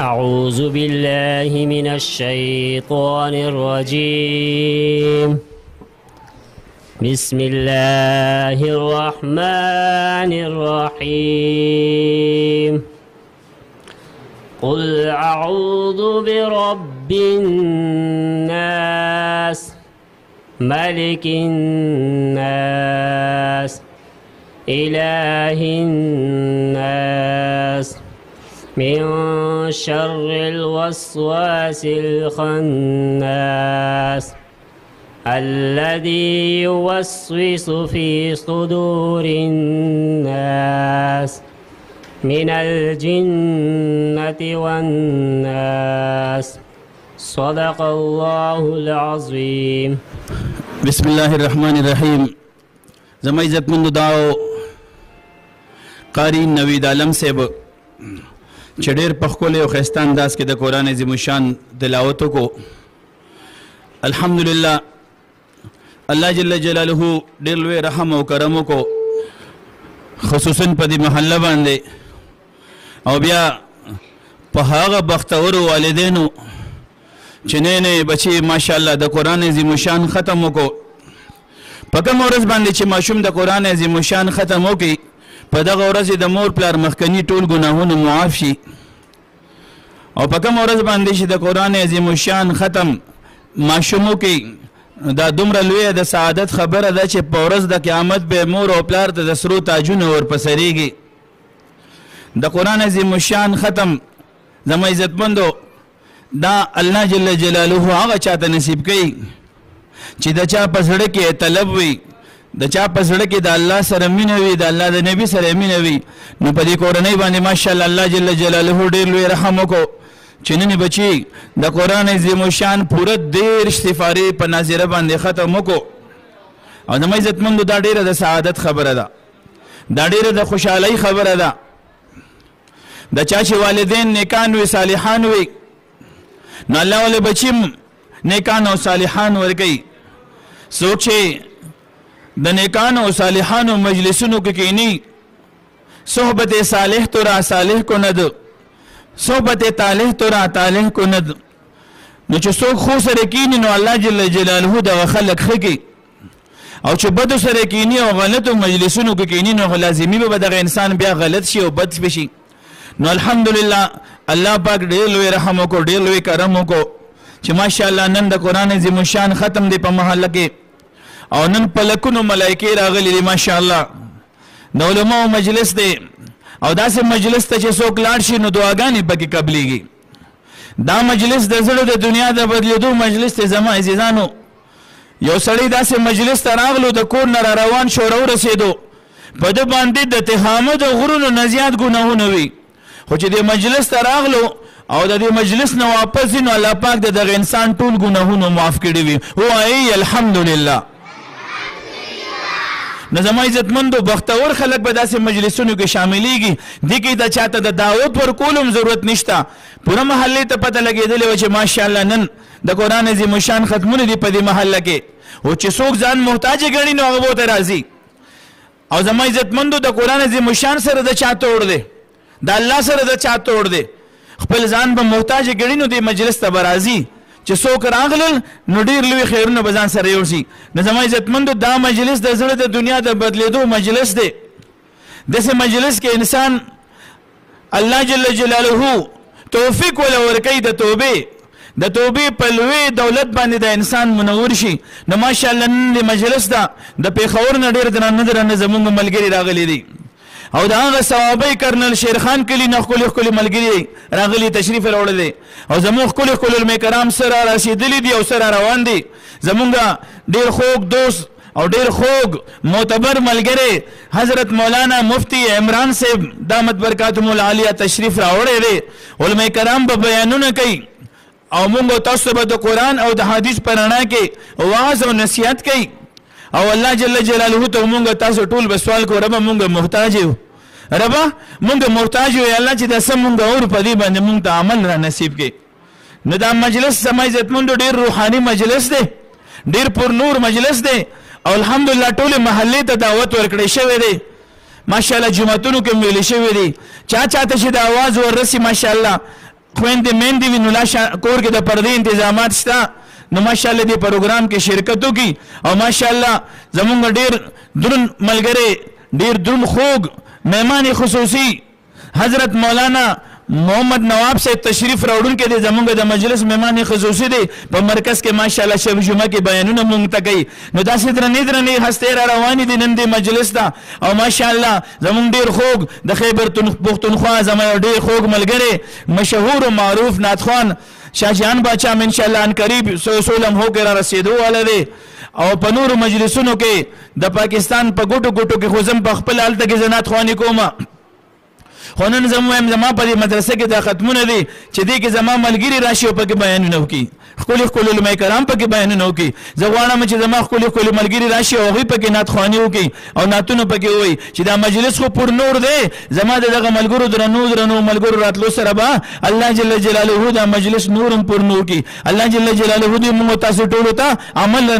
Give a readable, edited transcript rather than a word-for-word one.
أعوذ بالله من الشيطان الرجيم. بسم الله الرحمن الرحيم. قل أعوذ برب الناس ملك الناس إله الناس من شر الوسواس الخناس الذي يوسوس في صدور الناس من الجنة والناس. صدق الله العظيم. بسم الله الرحمن الرحيم. زما عزت مند داو قاری نوید عالم صاحب چې ډېر په ښکلي او ښایسته انداز کې د قرآن عظیم الشان تلاوت وکړو. الحمدلله الله جل جلاله ډېر لوی رحم او کرم وکړو، خصوصا په دې محله باندې، او بیا په هغه بختورو والدینو چې نه بچي ماشاءالله د قرآن عظیم الشان ختم وکړو. په کوم ورځ باندې چې ماشوم د قرآن عظیم الشان ختم وکړي، په دغه ورځ د مور پلار مخکني ټول ګناهونه معاف شي. او په کوم ورځ باندې چې د قرآن عظیم الشان ختم ماشوم وکړي، دا دومره لویه د سعادت خبره ده چې په ورځ د قیامت به مور او پلار ته د سرو تاجونه ورپسریږي. د قرآن عظیم الشان ختم زما عزتمندو دا الله جل جلاله هغه چاته نصیب کوي چې د چا په زړه کې طلب وي، د چا په زړه کې د الله سره مینه وي، د الله د نبی سره مینه وي. نو په دې کورنۍ باندې ماشاءالله الله جل جلاله ډېر لوی رحم وکړو چې نن بچي د قرآن عظیم الشان پوره 13 سپارې په ناظره باندې ختم وکړو. او زما عزتمندو دا ډېره د سعادت خبره ده، دا ډېره د خوشحالۍ خبره ده. د چا چې والدین نیکان وي، صالحان وي، نو الله ولې بچیم نیکان او صالحان ورکوي. څوک چې د نیکانو او صالحانو مجلسونو کې کینی، صحبت صالح تو را صالح کند، صحبت طالح تو را طالح کند. نو چې څوک خو سره کینی نو الله جل جلاله دغه خلق ښه، او چې بدو سره کینی او غلطو مجلسونو کې کینی نو لازمي به دغه انسان بیا غلط شي او بد شي. نو الحمدلله الله پاک ډېر لوی رحم وکړو، ډېر لوی کرم وکړو چې ماشاءالله نن د قرآن عظیم الشان ختم دی په محله کې، او نن په لکونو ملایکې راغلي دي ماشاءالله. د علماو مجلس دی، او داسې مجلس ته چې څوک لاړ شي نو دعاګانې پکې قبلیږي. دا مجلس د زړه د دنیا د بدلېدو مجلس دی. زما عزیزانو یو سړی داسې مجلس ته راغلو، د کور نه را روان شو، راورسېدو، په ده باندې د تهامه د غرونو نه زیات ګناهونه وي، خو چې دې مجلس ته راغلو او د دې مجلس نه واپس نو الله پاک د دغه انسان ټول ګناهونه معاف کړي وي. وایي الحمدلله. نو زما عزتمندو بختور خلک به داسې مجلسونو کې شاملیږي، دې کې د چاته د دعوت ورکولو هم ضرورت نشته. پوره محلې ته پته لګېدلې وه چې ماشاءالله نن د قرآن عظیم الشان ختمونه دي په دې محله کې، او چې څوک ځان محتاج ګڼي نو هغه به ورته راځي. او زما عزتمندو د قرآن عظیم الشان سره د چا توړ دی، د الله سره د چا توړ دی. خپل ځان به محتاج ګڼي نو دې مجلس ته به راځي، چې څوک راغلل نو ډېر لوی خیرونه به ځان سره یوړ شي. نو زما عزتمندو دا مجلس د زړه د دنیا د بدلېدو مجلس دی. داسې مجلس کې انسان الله جل جلاله توفیق ولا ورکوي د توبې په لوی دولت باندې د انسان منور شي. نو ماشاءالله نن د مجلس ده د پېښور نه ډېر درانه زمونږ ملګري راغلي دي، او دا هغه صحابه کرنل شیرخان کلی نه ښکلي ملګري راغلي تشریف راوړی دی، او زموږ ښکلي علماء کرام سره رسېدلي دي او سره روان دي. زمونږ ډېر خوږ دوست او ډېر خوږ معتبر ملګری حضرت مولانا مفتی عمران صاحب دامت برکاتهم العالیه تشریف راوړی دی. علماء کرام به بیانونه کوي، او مونږ تاسو به د قرآن او د حدیث په رڼا کې واعظ او نصیحت کوي. او الله جل جلاله ته مونږ تاسو ټول به سوال کوو، ربه مونږ محتاج یو، ربه مونږ محتاج یو، الله چې د سم مونږ اور په دې باندې مونږ ته عمل را نصیب کړي. نو دا مجلس زما عزتمندو ډېر روحاني مجلس دی، ډېر پر نور مجلس دی، او الحمدلله ټول محلې ته دعوت ورکړی شوی دی. ماشاءالله جمعتونو کې ویل شوی دی چا چاته چې د आवाज ورسي ماشاءالله خويندې میندې وي نو لا کور کې د پردې تنظیمات شته نو ماشاءالله دې پروګرام کې شرکت وکړي او ماشاءالله زمونږ ډېر دروند ملګری ډېر دروند خوږ مهمان خصوصي حضرت مولانا محمد نواب صاحب تشریف راوړونکي دي زمونږ د مجلس مهمان خصوصي دی په مرکز کې ماشاءالله شب جمعه کې بیانونه مونږ ته کوي نو داسې درنې هستې را روانې دي نن دې مجلس ته او ماشاءالله زمونږ ډېر خوږ د خیبر پښتونخوا زما ډېر خوږ ملګری مشهور و معروف نعتخوان شاهجهان باچا ان شاء الله ان قریب سو لمحو کې را رسیدو والا دی او په نورو مجلسونو کې د پاکستان په ګوټو ګوټو کې خو زم په خپل هلته کې زه نعتخواني کوم خو نن زما په دې مدرسه کې دا ختمونه دي چې دې کې زما ملګري راشي او پکې بیانونه وکړي ښکلي علماء کرام پکې بیانونه وکړي زه غواړم چې زما ښکلي ملګري راشي او هغوی پکې نعتخواني وکړي او نعتونه پکې ووایي چې دا مجلس خو پر نور دی زما د دغه ملګرو درنو ملګرو راتلو سره به الله جل جلاله دا مجلس نورم پر نور کړي الله جل جلاله دې موږ تاسو ټولو ته عمل